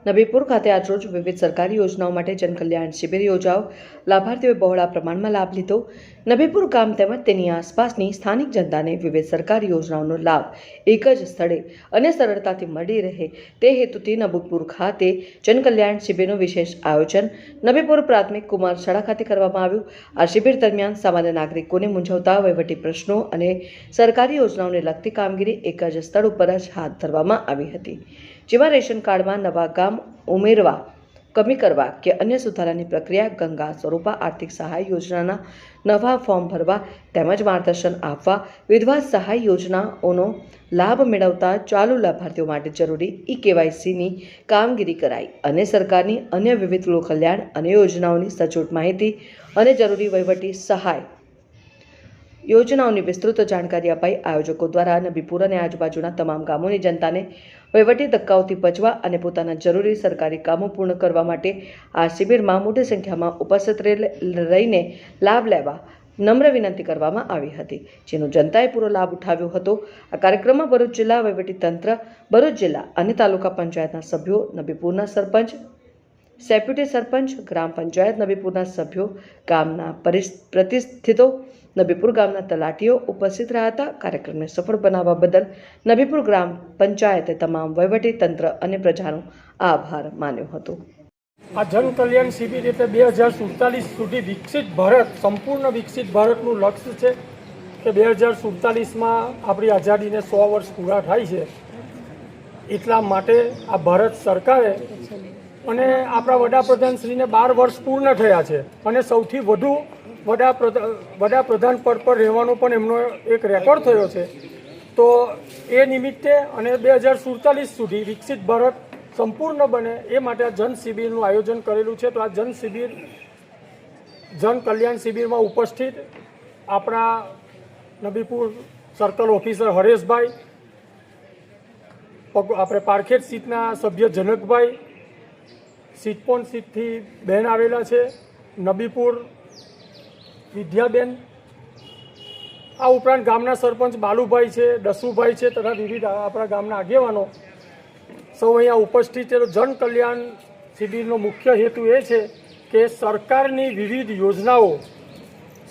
નબીપુર ખાતે આજરોજ વિવિધ સરકારી યોજનાઓ માટે જનકલ્યાણ શિબિર યોજાયો. લાભાર્થીઓએ બહોળા પ્રમાણમાં લાભ લીધો. નબીપુર ગામ તેમજ તેની આસપાસની સ્થાનિક જનતાને વિવિધ સરકારી યોજનાઓનો લાભ એક જ સ્થળે અને સરળતાથી મળી રહે તે હેતુથી નબીપુર ખાતે જનકલ્યાણ શિબિરનું વિશેષ આયોજન નબીપુર પ્રાથમિક કુમાર શાળા ખાતે કરવામાં આવ્યું. આ શિબિર દરમિયાન સામાન્ય નાગરિકોને મૂંઝવતા વહીવટી પ્રશ્નો અને સરકારી યોજનાઓને લગતી કામગીરી એક જ સ્થળ ઉપર જ હાથ ધરવામાં આવી હતી, જેમાં રેશન કાર્ડમાં નવા ગામ ઉમેરવા, કમી કરવા કે અન્ય સુધારાની પ્રક્રિયા, ગંગા સ્વરૂપા આર્થિક સહાય યોજનાના નવા ફોર્મ ભરવા તેમજ માર્ગદર્શન આપવા, વિધવા સહાય યોજનાઓનો લાભ મેળવતા ચાલુ લાભાર્થીઓ માટે જરૂરી KYCની કામગીરી કરાઈ અને સરકારની અન્ય વિવિધ લોકકલ્યાણ અને યોજનાઓની સચોટ માહિતી અને જરૂરી વહીવટી સહાય યોજનાઓની વિસ્તૃત જાણકારી અપાઈ. આયોજકો દ્વારા નબીપુર અને આજુબાજુના તમામ ગામોની જનતાને વહીવટી ધક્કાઓથી બચવા અને પોતાના જરૂરી સરકારી કામો પૂર્ણ કરવા માટે આ શિબિરમાં મોટી સંખ્યામાં ઉપસ્થિત રહીને લાભ લેવા નમ્ર વિનંતી કરવામાં આવી હતી, જેનો જનતાએ પૂરો લાભ ઉઠાવ્યો હતો. આ કાર્યક્રમમાં ભરૂચ જિલ્લા વહીવટીતંત્ર, ભરૂચ જિલ્લા અને તાલુકા પંચાયતના સભ્યો, નબીપુરના સરપંચ, ડેપ્યુટી સરપંચ, ગ્રામ પંચાયત નબીપુરના સભ્યો, ગામના પ્રતિષ્ઠિતો, નબીપુર ગામના તલાટીઓ ઉપસ્થિત રહ્યા હતા. કાર્યક્રમને સફળ બનાવવા બદલ નબીપુર ગ્રામ પંચાયતે તમામ વહીવટી તંત્ર અને પ્રજાનો આભાર માન્યો હતો. આ જન કલ્યાણ શિબિર એટલે 2047 સુધી વિકસિત ભારત, સંપૂર્ણ વિકસિત ભારતનું લક્ષ્ય છે કે 2047માં આપણી આઝાદીને 100 વર્ષ પૂરા થાય છે. એટલા માટે આ ભારત સરકારે અને આપણા વડાપ્રધાનશ્રીને 12 વર્ષ પૂર્ણ થયા છે અને સૌથી વધુ વડાપ્રધાન પદ પર રહેવાનો પણ એમનો એક રેકોર્ડ થયો છે. તો એ નિમિત્તે અને 2047 સુધી વિકસિત ભારત સંપૂર્ણ બને એ માટે આ જન શિબિરનું આયોજન કરેલું છે. તો આ જન કલ્યાણ શિબિરમાં ઉપસ્થિત આપણા નબીપુર સર્કલ ઓફિસર હરેશભાઈ, આપણે પારખેડ સીટના સભ્ય જનકભાઈ, સિટપોન સીટથી બહેન આવેલા છે, નબીપુર વિદ્યાબેન, આ ઉપરાંત ગામના સરપંચ બાલુભાઈ છે, દસુભાઈ છે તથા વિવિધ આપણા ગામના આગેવાનો સૌ અહીંયા ઉપસ્થિત છે. તો જન કલ્યાણ શિબિરનો મુખ્ય હેતુ એ છે કે સરકારની વિવિધ યોજનાઓ,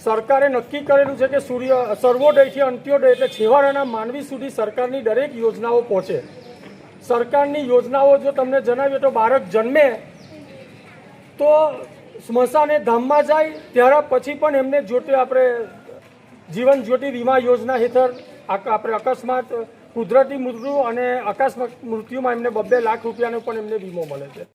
સરકારે નક્કી કરેલું છે કે સર્વોદયથી અંત્યોદય એટલે છેવાડાના માનવી સુધી સરકારની દરેક યોજનાઓ પહોંચે. સરકારની યોજનાઓ જો તમને જણાવીએ તો બાળક જન્મે તો સ્મશાને ધામમાં જાય ત્યારે પછી પણ એમને આપણે જીવન જ્યોતિ વીમા યોજના હેઠળ આપણે અકસ્માત, કુદરતી મૃત્યુ અને અકસ્માત મૃત્યુમાં એમને 2 લાખ રૂપિયાનો પણ એમને વીમો મળે છે.